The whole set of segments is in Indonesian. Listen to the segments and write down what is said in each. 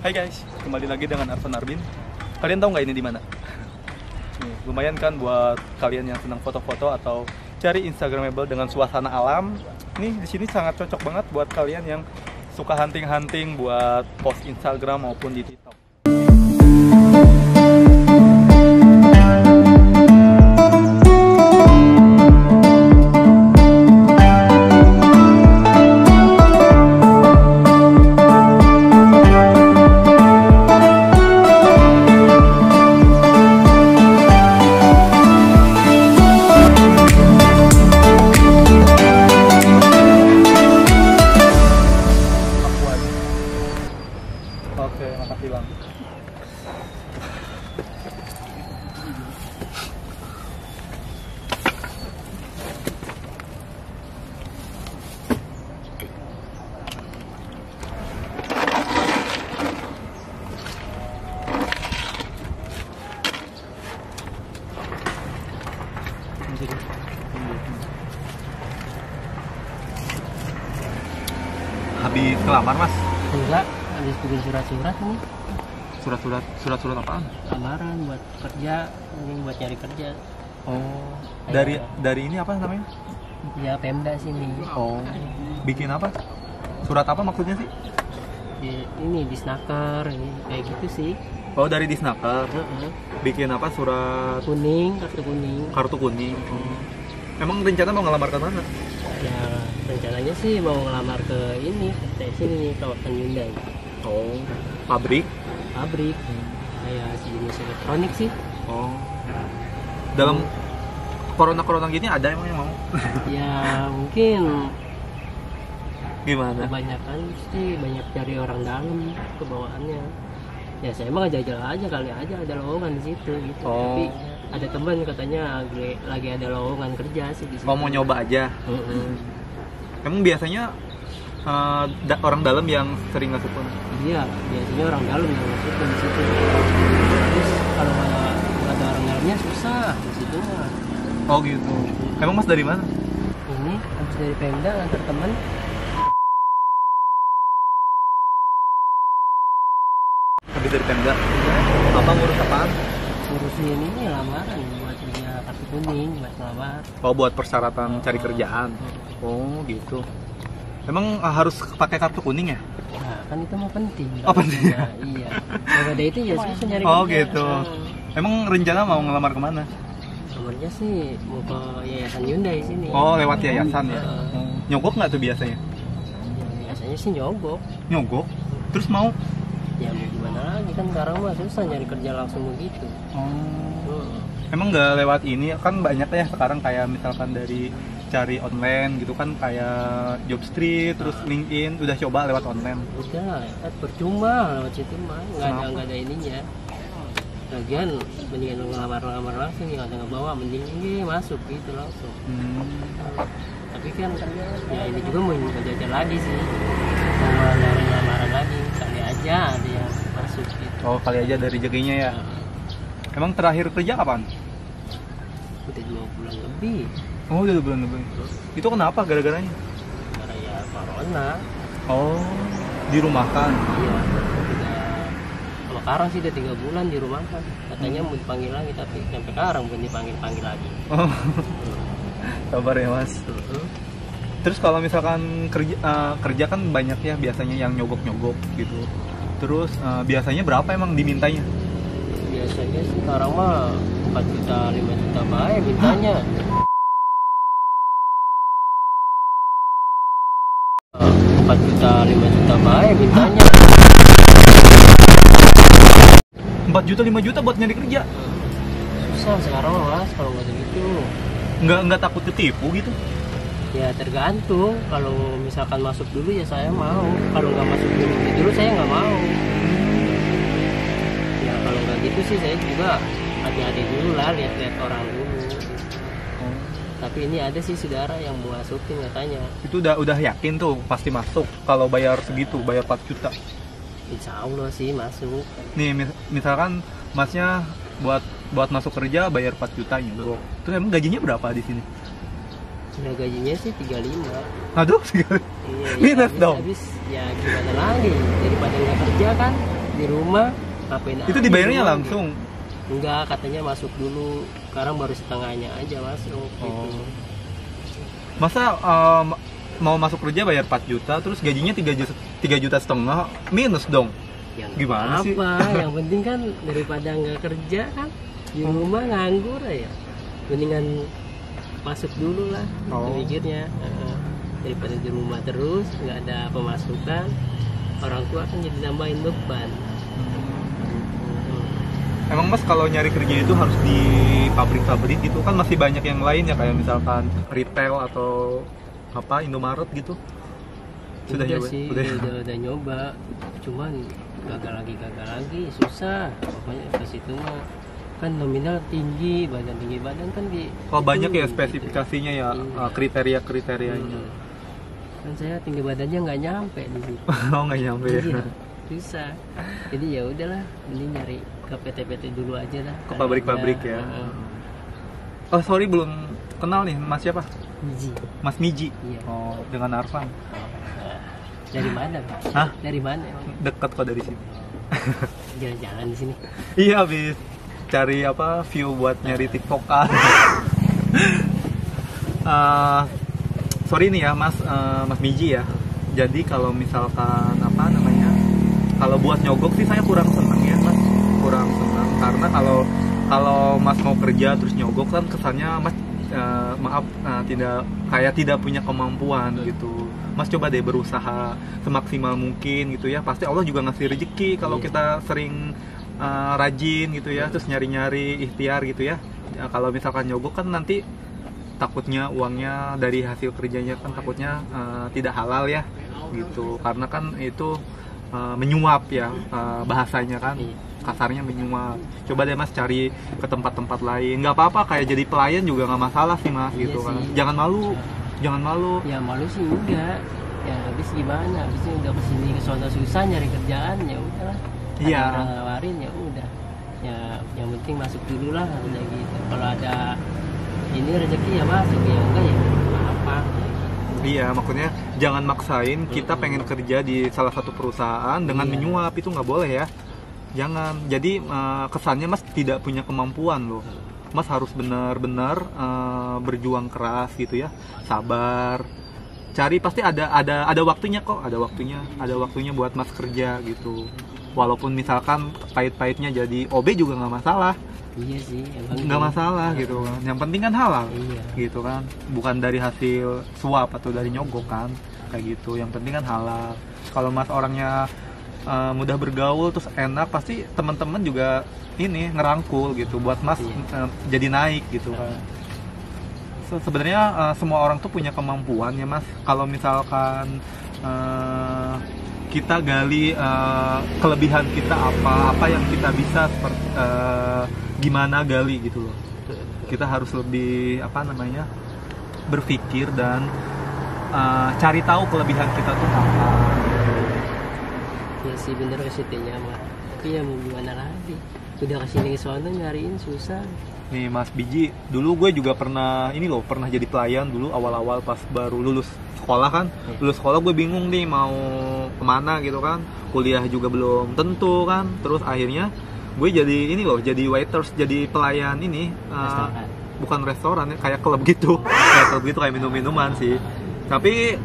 Hai guys, kembali lagi dengan Arfan Arbin. Kalian tahu nggak ini di mana? Nih, lumayan kan buat kalian yang senang foto-foto atau cari instagramable dengan suasana alam. Nih di sini sangat cocok banget buat kalian yang suka hunting-hunting buat post Instagram maupun di TikTok. Oke, makasih Bang. Habis ngelamar Mas? Enggak, habis bikin surat-surat nih. Surat-surat apaan? Lamaran buat kerja, ini buat cari kerja. Oh, Kayak- dari ini apa namanya? Ya Pemda sini. Oh, bikin apa? Surat apa maksudnya sih? Ini di snaker, ini kayak gitu sih. Oh, dari Disnaker. Heeh. Bikin apa? Surat Kuning, kartu kuning. kartu kuning. Emang rencana mau ngelamar ke mana? Ya rencananya sih mau ngelamar ke ini, ke sini nih, kawasan Hyundai. Oh, pabrik. Pabrik, kayak sejenis elektronik sih. Oh, dalam corona gini ada emang yang mau? Ya mungkin Gimana? kebanyakan sih banyak cari orang dalam kebawaannya. Ya saya emang jajal aja kali aja ada lowongan di situ gitu. Oh. Tapi ada teman katanya lagi ada lowongan kerja sih di situ. Oh, mau nyoba aja. Heeh. Emang biasanya orang dalam yang sering masuk pun. Iya, biasanya orang dalam yang masuk di situ. Terus kalau nggak ada orang dalamnya susah di situ mah. Oh gitu. Emang Mas dari mana? Ini habis dari Pemda antar teman. Habis dari Pemda. Apa ngurus apaan? Ngurusin ini lamaran buat kerja kartu kuning buat ngelamar. Oh, buat persyaratan cari kerjaan. Oh gitu. Emang harus pakai kartu kuning ya? Nah, kan itu mah penting. Oh, penting. Ya, iya. Kalau ada itu ya susah nyari Oh kerja. gitu. Emang rencana mau ngelamar kemana? Nomornya sih mau ke Yayasan Hyundai sini. Oh, lewat yayasan ya. Heeh. Nyogok nggak tuh biasanya? Ya, biasanya sih nyogok. Nyogok. Terus mau? Ya mau gimana lagi kan sekarang mah susah nyari kerja langsung begitu. Oh. Emang nggak lewat ini kan banyak ya sekarang kayak misalkan dari cari online gitu kan kayak Jobstreet terus LinkedIn udah coba lewat online. Udah, percuma lewat situ mah nggak ada ininya. Lagian mendingan lu ngelamar langsung yang ada ngebawa mending masuk gitu langsung. Tapi kan ya ini juga mau belajar lagi sih. Mau nyari lamaran lagi kali aja ada yang masuk gitu. Oh, kali aja dari rezekinya ya. Emang terakhir kerja kapan? Udah 2 bulan lebih. Oh, udah 2 bulan lebih. Itu kenapa gara-garanya? Karena ya corona. Oh, dirumahkan. Iya. Kalau sekarang sih udah 3 bulan di rumah kan. Katanya mau dipanggil lagi tapi sampai sekarang belum dipanggil lagi. Oh, sabar ya Mas. Terus kalau misalkan kerja kan banyak ya biasanya yang nyogok gitu. Terus biasanya berapa emang dimintanya? Biasanya sih sekarang mah 4 juta 5 juta baik mintanya. 4 juta 5 juta baik mintanya. 4 juta 5 juta buat nyari kerja. Susah sekarang Mas kalau nggak gitu. Nggak takut ketipu gitu? Ya tergantung. Kalau misalkan masuk dulu ya saya mau. Kalau nggak masuk dulu saya nggak mau. Ya kalau nggak gitu sih saya juga hati-hati dulu lah lihat-lihat orang dulu. Tapi ini ada sih saudara yang mau masukin katanya. Itu udah yakin tuh pasti masuk kalau bayar segitu, bayar 4 juta. Insya Allah sih masuk. Nih misalkan Masnya buat masuk kerja bayar 4 juta nyogok. Terus emang gajinya berapa di sini? Nah, gajinya sih 35. Aduh, sekali. Iya, Minus dong. Habis ya gimana lagi, daripada nggak kerja kan. di rumah ngapain Itu aja dibayarnya di rumah, langsung. gitu. Enggak, katanya masuk dulu, sekarang baru setengahnya aja masuk gitu. Masa mau masuk kerja bayar 4 juta terus gajinya 3 juta setengah, minus dong. Ya, nggak Gimana sih? apa, yang penting kan daripada nggak kerja kan di rumah nganggur ya, mendingan masuk dulu lah. Mikirnya daripada di rumah terus nggak ada pemasukan, orang tua kan jadi nambahin beban. Emang Mas kalau nyari kerja itu harus di pabrik-pabrik gitu kan, masih banyak yang lain ya, kayak misalkan retail atau apa Indomaret gitu. Sudah Udah nyoba? sih, udah nyoba, cuman gagal lagi, susah. Pokoknya ke situ mah kan nominal tinggi badan kan di. Oh banyak itu, ya spesifikasinya ya, Iya. kriteria-kriterianya. Kan saya tinggi badannya nggak nyampe di situ. Oh nggak nyampe ya. Iya, susah. Jadi ya udahlah, mending nyari ke PT-PT dulu aja lah. Ke pabrik-pabrik ya. Oh sorry belum kenal nih, Mas siapa? Biji. Mas Miji. Iya. Oh dengan Arfan. Dari mana, Pak? Hah? Dari mana emang? Dekat kok dari sini. Jalan-jalan di sini. Iya habis cari apa view buat nyari tiktokan. Sorry nih ya Mas, Mas Miji ya. Jadi kalau misalkan apa namanya, kalau buat nyogok sih saya kurang seneng ya Mas, kurang seneng karena kalau Mas mau kerja terus nyogok kan kesannya Mas tidak punya kemampuan gitu. Mas coba deh berusaha semaksimal mungkin gitu ya. Pasti Allah juga ngasih rezeki kalau kita sering rajin gitu ya, terus nyari-nyari ikhtiar gitu ya. Kalau misalkan nyogok kan nanti takutnya uangnya dari hasil kerjanya kan takutnya tidak halal ya gitu, karena kan itu menyuap ya, bahasanya kan kasarnya menyuap. Coba deh Mas cari ke tempat-tempat lain, nggak apa-apa kayak jadi pelayan juga nggak masalah sih Mas. Iya gitu kan, sih. jangan malu. Ya malu sih enggak. Ya habis gimana? Habisnya udah kesini ke sono susah nyari kerjaan, ya udahlah. Iya. Ada orang nawarin ya udah. Ya yang penting masuk dulu lah udah gitu. Kalau ada ini rezeki ya masuk, ya enggak ya apa. Iya, maksudnya jangan maksain kita pengen kerja di salah satu perusahaan dengan menyuap, itu nggak boleh ya. Jangan. Jadi kesannya Mas tidak punya kemampuan loh. Mas harus benar-benar berjuang keras gitu ya, sabar. Cari pasti ada waktunya kok, ada waktunya buat Mas kerja gitu. Walaupun misalkan pahit-pahitnya jadi OB juga nggak masalah. Iya sih, Nggak masalah gitu kan. Yang penting kan halal, gitu kan. Bukan dari hasil suap atau dari nyogok kan, kayak gitu. Yang penting kan halal. Kalau Mas orangnya mudah bergaul terus enak, pasti teman-teman juga ini ngerangkul gitu buat Mas jadi naik gitu kan. Sebenarnya semua orang tuh punya kemampuan ya Mas. Kalau misalkan kita gali kelebihan kita apa yang kita bisa, gimana gali gitu loh. Kita harus lebih berpikir dan cari tahu kelebihan kita tuh apa. Ya sih bener kesitunya mah. Tapi ya mau gimana lagi? Udah kesini ke sana nyariin susah. Nih Mas Biji, dulu gue juga pernah jadi pelayan dulu awal-awal pas baru lulus sekolah kan. Lulus sekolah gue bingung nih mau kemana gitu kan. Kuliah juga belum tentu kan. Terus akhirnya gue jadi waiters, jadi pelayan ini. Bukan restoran ya, kayak klub gitu. Kayak minum-minuman sih. Tapi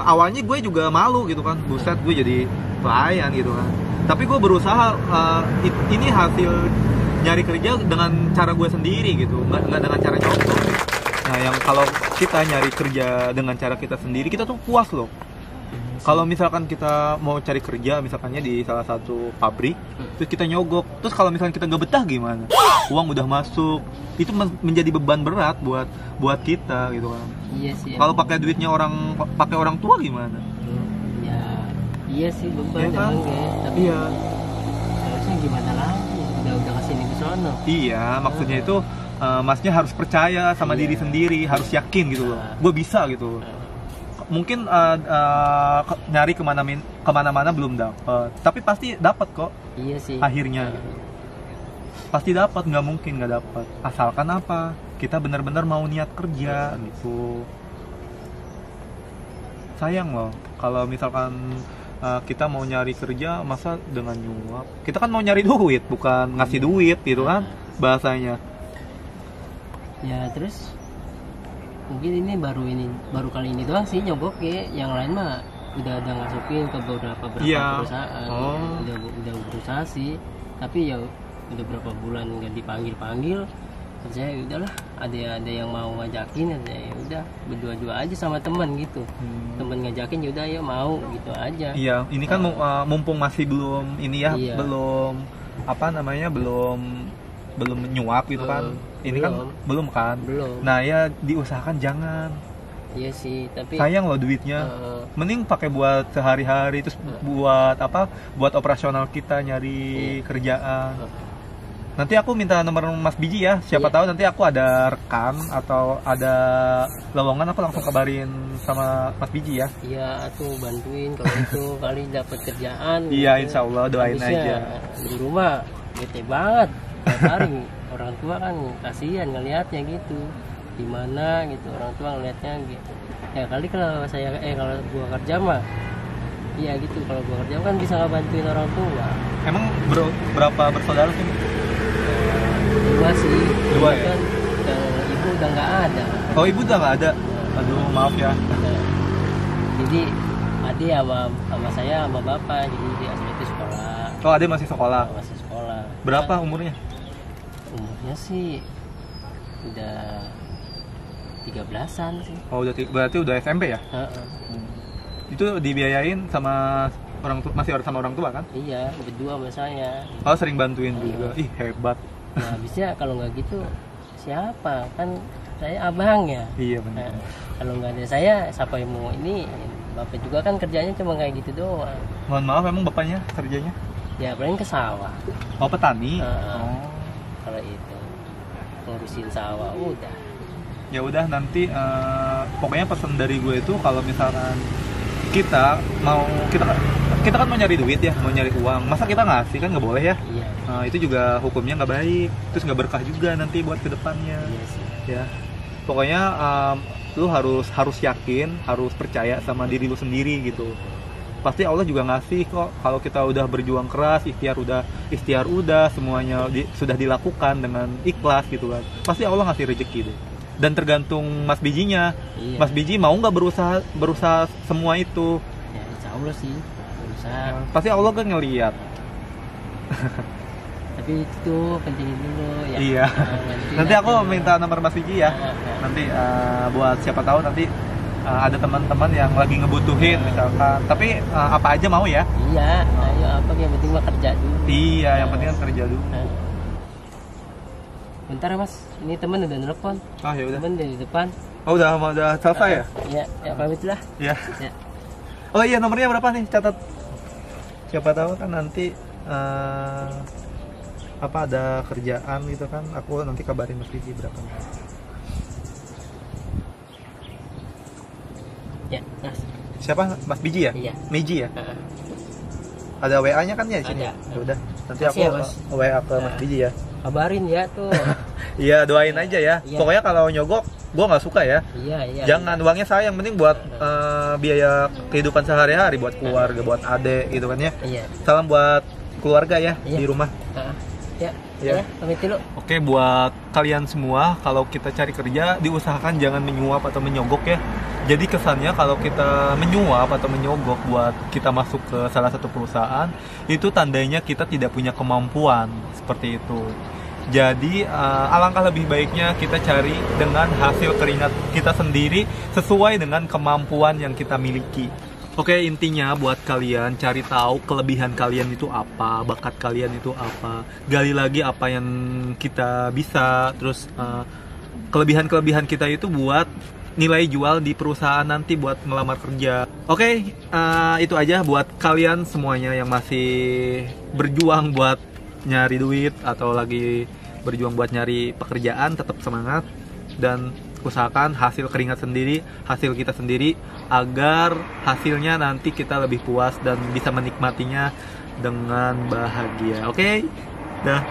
awalnya gue juga malu gitu kan. Buset, gue jadi pelayan gitu kan. Tapi gue berusaha, ini hasil nyari kerja dengan cara gue sendiri gitu, nggak dengan cara nyogok. Nah yang kalau kita nyari kerja dengan cara kita sendiri, kita tuh puas loh. Kalau misalkan kita mau cari kerja misalkannya di salah satu pabrik, terus kita nyogok, terus kalau misalkan kita nggak betah gimana? Uang udah masuk, itu menjadi beban berat buat kita gitu kan. Iya sih. Kalau pakai duitnya pakai orang tua gimana? Ya iya sih beban ya kan? emang ya. Tapi harusnya gimana lagi? Udah kesini ke sono. Iya, maksudnya itu Masnya harus percaya sama diri sendiri, harus yakin gitu loh. Gue bisa gitu. Mungkin nyari kemana-mana belum dapet, tapi pasti dapat kok. Iya sih. Akhirnya pasti dapat, nggak mungkin nggak dapat. Asalkan apa? Kita benar-benar mau niat kerja gitu. Sayang loh kalau misalkan kita mau nyari kerja masa dengan nyuap. Kita kan mau nyari duit, bukan ngasih duit gitu kan bahasanya. Ya terus mungkin ini baru kali ini doang sih nyogok ya. Yang lain mah udah masukin ke beberapa perusahaan. Udah berusaha sih, tapi ya udah berapa bulan nggak dipanggil. Terus ya udahlah, ada yang mau ngajakin ya udah berdua aja sama teman gitu. Teman ngajakin ya udah ya mau gitu aja. Iya, ini kan mumpung masih belum ini ya, iya. belum apa namanya, belum nyuap gitu kan. Ini kan belum kan. Nah, ya diusahakan jangan. Iya sih, tapi sayang loh duitnya. Mending pakai buat sehari-hari, terus buat apa? Buat operasional kita nyari kerjaan. Nanti aku minta nomor Mas Biji ya. Siapa tahu nanti aku ada rekan atau ada lowongan, aku langsung kabarin sama Mas Biji ya. Iya, aku bantuin kalau itu kali dapat kerjaan. Iya, gitu. insya Allah doain Habisnya, aja. Di rumah bete banget. Tiap hari orang tua kan kasihan ngelihatnya gitu. Gimana gitu orang tua ngelihatnya gitu. Ya kali kalau kalau gua kerja mah iya gitu, kalau gua kerja kan bisa ngebantuin orang tua. Emang berapa bersaudara sih? Dua sih. Dua ya? Kan ibu udah nggak ada. Oh, ibu udah nggak ada. Aduh, maaf ya. Jadi adik sama saya sama bapak, jadi dia itu sekolah. Oh, adik masih sekolah. Masih sekolah. Berapa umurnya? Umurnya sih udah 13-an sih. Oh, berarti udah SMP ya? Itu dibiayain sama orang tua, masih sama orang tua kan? Iya, berdua sama saya. Oh, sering bantuin juga. Ih, hebat. Nah, habisnya kalau nggak gitu siapa? Kan saya abangnya. Iya benar. Kalau nggak ada saya, siapa yang mau ini? Bapak juga kan kerjanya cuma kayak gitu doang. Mohon maaf, emang bapaknya kerjanya? Ya paling ke sawah. Oh, petani. Kalau itu ngurusin sawah udah. Ya udah, nanti pokoknya pesan dari gue itu kalau misalkan kita kan mau nyari duit ya, mau nyari uang, masa kita ngasih kan nggak boleh ya. Iya. Itu juga hukumnya nggak baik, terus nggak berkah juga nanti buat kedepannya. Iya sih. Ya pokoknya lu harus yakin, harus percaya sama diri lu sendiri gitu. Pasti Allah juga ngasih kok kalau kita udah berjuang keras, ikhtiar udah semuanya sudah dilakukan dengan ikhlas gitu kan. Pasti Allah ngasih rezeki deh. Dan tergantung Mas Bijinya. Iya. Mas Biji mau nggak berusaha semua itu? Ya insya Allah sih berusaha. Pasti Allah kan ngelihat. Tapi itu pentingin dulu ya. Iya. Nanti aku minta nomor Mas Biji ya. Nanti buat siapa tahu nanti ada teman-teman yang lagi ngebutuhin misalkan. Tapi apa aja mau ya? Iya. Ayo apa yang penting mah kerja dulu. Iya, yang penting kan kerja dulu. Bentar ya Mas, ini teman udah nelfon. Ah ya udah. Teman di depan. Oh udah selesai ya? Iya, ya pamit lah. Iya. Ya. Oh iya, nomornya berapa nih? Catat. Siapa tahu kan nanti ada kerjaan gitu kan, aku nanti kabarin Mas Biji berapa. Ya, Mas. Siapa? Mas Biji ya? Iya. Meiji ya? Ada WA-nya kan ya di sini? Ada. Ya udah, nanti Makasih aku ya, Mas. WA ke Mas Biji ya. Kabarin ya tuh. Iya, doain aja ya. Iya. Pokoknya kalau nyogok, gua nggak suka ya. Iya. Jangan, uangnya sayang, penting buat biaya kehidupan sehari-hari, buat keluarga, buat adek gitu kan ya. Iya. Salam buat keluarga ya di rumah. Ya. Ya. Pamit dulu. Oke, buat kalian semua, kalau kita cari kerja diusahakan jangan menyuap atau menyogok ya. Jadi kesannya kalau kita menyuap atau menyogok buat kita masuk ke salah satu perusahaan, itu tandanya kita tidak punya kemampuan seperti itu. Jadi alangkah lebih baiknya kita cari dengan hasil keringat kita sendiri sesuai dengan kemampuan yang kita miliki. Oke, intinya buat kalian cari tahu kelebihan kalian itu apa, bakat kalian itu apa, gali lagi apa yang kita bisa, terus kelebihan-kelebihan kita itu buat nilai jual di perusahaan nanti buat melamar kerja. Oke, itu aja buat kalian semuanya yang masih berjuang buat nyari duit atau lagi berjuang buat nyari pekerjaan, tetap semangat dan usahakan hasil keringat sendiri, hasil kita sendiri, agar hasilnya nanti kita lebih puas dan bisa menikmatinya dengan bahagia. Oke? Dah.